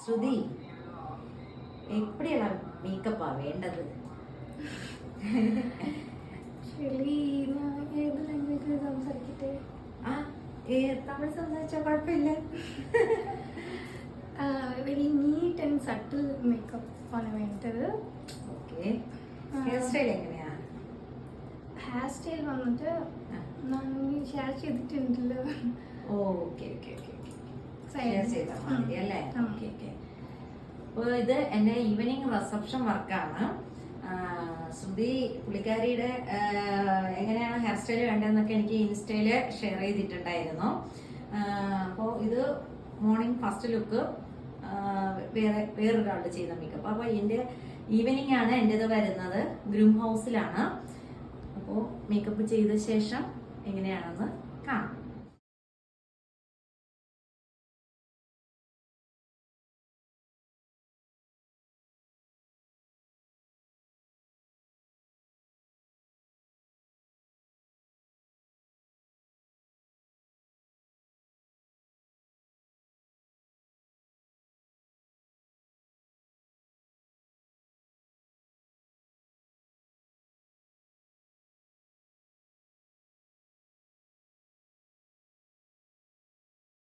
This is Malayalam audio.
ശ്രുതി, എപ്പടിയുള്ള മേക്കപ്പാ വേണ്ടത്? ഏത് ലാംഗ്വേജിൽ സംസാരിക്കട്ടെ? തമിഴ് സംസാരിച്ചാൽ കുഴപ്പമില്ല. Very neat and subtle makeup ആണ് വേണ്ടത്. ഓക്കെ. ഹെയർ സ്റ്റൈൽ എങ്ങനെയാ? ഹെയർ സ്റ്റൈൽ വന്നിട്ട് ഞാൻ ഷെയർ ചെയ്തിട്ടുണ്ടല്ലോ. Okay okay okay okay. Share ചെയ്താൽ മതി അല്ലേ? Okay okay. അപ്പോൾ ഇത് എൻ്റെ ഈവനിങ് റിസപ്ഷൻ വർക്കാണ്. ശ്രുതി പുള്ളിക്കാരിയുടെ എങ്ങനെയാണ് ഹെയർ സ്റ്റൈൽ വേണ്ടതെന്നൊക്കെ എനിക്ക് ഇൻസ്റ്റയിൽ ഷെയർ ചെയ്തിട്ടുണ്ടായിരുന്നു. അപ്പോൾ ഇത് മോർണിംഗ് ഫസ്റ്റ് ലുക്ക് വേറൊരാളുടെ ചെയ്യുന്ന മേക്കപ്പ്. അപ്പോൾ എൻ്റെ ഈവനിങ് ആണ് എൻ്റെത് വരുന്നത്. ഗ്രൂം ഹൗസിലാണ്. അപ്പോൾ മേക്കപ്പ് ചെയ്ത ശേഷം എങ്ങനെയാണെന്ന് കാണാം.